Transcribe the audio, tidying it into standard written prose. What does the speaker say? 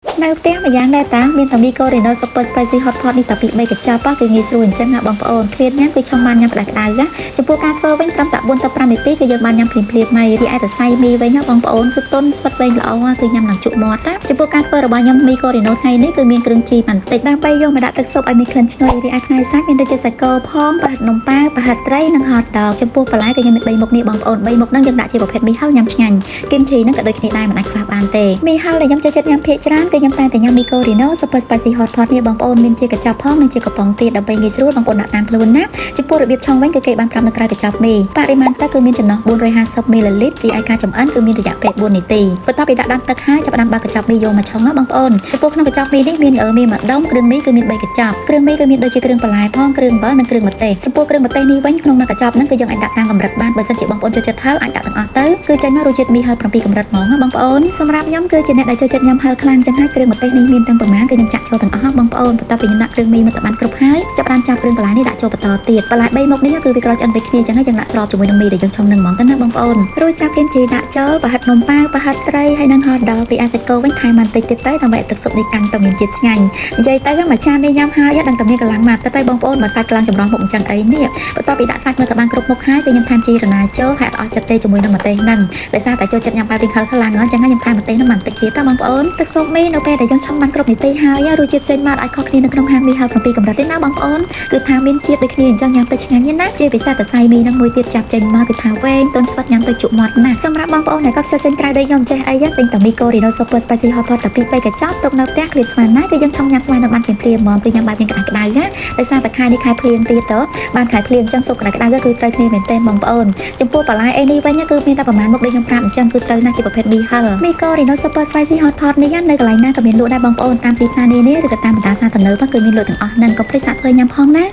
នៅផ្ទះម្យ៉ាងដែរតាមានតែមីកូរីណូ Super Spicy Hot Pot នេះតែពី3កញ្ចប់គឺងាយស្រួលអញ្ចឹងណាបងប្អូនឃ្លានញ៉ាំគឺឆុងបានញ៉ាំក្តៅៗណាចំពោះការធ្វើវិញត្រឹមតែ4ទៅ5នាទីគឺយើងបានញ៉ាំភ្លាមៗហើយរីឯតែសៃមីវិញណាបងប្អូនគឺទុនស្វិតវែងល្អគឺញ៉ាំនឹងជក់មាត់ណាចំពោះការធ្វើរបស់ខ្ញុំមីកូរីណូថ្ងៃនេះគឺមានគ្រឿងជីបន្តិចដើម្បីយកមកដាក់ទឹកស៊ុបឲ្យមានក្លិនឈ្ងុយរីឯផ្នែកសាច់មានដូចជាសាច់គោផងប្រហិតនំប៉ាវប្រហិតត្រីនិងហតដកចំពោះបន្លែគឺខ្ញុំមាន3មុខនេះបងប្អូន3មុខហ្នឹងយើងដាក់ជាប្រភេទមីហឹលញ៉ាំឆ្ងាញ់គីមជីហ្នឹងក៏ដូចគ្នាដែរមិនអាចខ្វះបានទេមីហឹលដែលខ្ញុំចូលចិត្តញ៉ាំភាគច្រើនគឺខ្ញុំតែញ៉ាំមីកូរីណូ Super Spicy Hot Pot នេះបងប្អូនមានជាកញ្ចប់ផងនិងជាកំប៉ុងទៀតដើម្បីងាយស្រួលបងប្អូនដាក់តាមខ្លួនណាចំពោះរបៀបឆុងវិញគឺគេបានប្រាប់នៅក្រៅកញ្ចប់មីបរិមាណទឹកគឺមានចំណុះ450 មីលីលីត្ររីឯការចម្អិនគឺមានរយៈពេល4នាទីបន្ទាប់ពីដាក់ដាំទឹកហើយចាប់ផ្ដើមបើកកញ្ចប់មីយកមកឆុងណាបងប្អូនចំពោះក្នុងកញ្ចប់មីនេះមានមីម្ដុំគ្រឿងមីគឺមាន3កញ្ចប់គ្រឿងមីគឺមានដូចជាគ្រឿងបន្លែផងគ្រឿងអំបិលនិងគ្រឿងម្ទេសចំពោះគ្រឿងម្ទេសនេះវិញក្នុងមួយកញ្ចប់ហ្នឹងគឺយើងអាចដាក់តាមកម្រិតបានបើសិនជាបងប្អូនចូលចិត្តហឹរអាចដាក់ទាំងអស់ទៅគឺចេញមករសជាតិមីហឹរ7កម្រិតហ្មងណាបងប្អូនសម្រាប់ខ្ញុំគឺជាអ្នកដែលចូលចិត្តញ៉ាំហឹរខ្លាំងចឹងហើយគ្រឿងម្ទេសនេះមានទាំងប្រមាណគឺខ្ញុំចាក់ចូលទាំងអស់បងប្អូនបន្ទាប់ពីខ្ញុំដាក់គ្រឿងមីមកតែបានគ្រប់ហើយចាប់ផ្ដើមចាប់គ្រឿងបន្លែនេះដាក់ចូលបន្តទៀតបន្លែ3មុខនេះគឺវាក្រឆ្អិនដូចគ្នាចឹងហើយយើងដាក់ស្របជាមួយនឹងមីដែលយើងឆុងនឹងហ្មងទៅណាបងប្អូនរួចចាប់គីមជីដាក់ចូលប្រហិតនំប៉ាវប្រហិតត្រីហើយនឹងហតដកពីអាសាច់គោវិញថែមបន្តិចទៀតទៅដើម្បីឲ្យទឹកស៊ុបនេះកាន់តែមានជាតិឆ្ងាញ់និយាយទៅមួយចាននេះញ៉ាំហើយដឹងតែមានកម្លាំងមកទៅបងប្អូនមកសាច់ខ្លាំងចម្រោះមុខអញ្ចឹងអីនេះបន្ទាប់ពីដាក់សាច់មកតែបានគ្រប់មុខហើយគឺខ្ញុំថែមជីរណាចូលហើយអត់ចិត្តទេជាមួយនឹងម្ទេសហ្នឹងដោយសារតែចូលចិត្តញ៉ាំបែបរីងខលខ្លាំងអញ្ចឹងហើយខ្ញុំថែមម្ទេសហ្នឹងបន្តិចទៀតទៅបងប្អូនទឹកស៊ុបមីនៅពេលដែលយើងឆុងបានគ្រប់នាទីហើយរសជាតិចេញមកឲ្យខុសគ្នានៅក្នុងហាងមីហឹរ7កម្រិតទេណាបងប្អូនគឺថាមានជាតិដូចគ្នាអញ្ចឹងញ៉ាំទៅឆ្ងាញ់ណាស់ជាពិសេសតែសៃមីហ្នឹងមួយទៀតចាប់ចេញមកគឺថាវែងទន់ស្វិតញ៉ាំទៅជក់មាត់ណាស់សម្រាប់បងប្អូនដែលក៏ខ្ជិលចេញក្រៅដូចខ្ញុំចេះអីទិញតែមីកូរីណូ Super Spicy Hot Pot តែពី3កញ្ចប់ទុកនៅផ្ទះឃ្លានស្មានណាគឺយើងឆុងញ៉ាំស្មាននៅបានភ្លាមៗហ្មងគឺញ៉ាំបែបមានក្តៅៗណាដោយសារតែខែនេះខែភ្លៀងទៀតទៅបានខែភ្លៀងអញ្ចឹងសុខក្តៅៗគឺត្រូវគ្នាមែនទេបងប្អូនចំពោះបន្លែអីនេះវិញគឺមានតែប្រហែលមុខដូចខ្ញុំប្រាប់អញ្ចឹងគឺត្រូវណាស់ជាប្រភេទមីហឹលមីកូរីណូ Super Spicy Hot Pot នេះនៅកន្លែងណាក៏មានលក់ដែរបងប្អូនតាមទីផ្សារនានាឬក៏តាមបណ្ដាសាធារណៈគឺមានលក់ទាំងអស់ហ្នឹងកុំភ្លេចសាកធ្វើញ៉ាំផងណា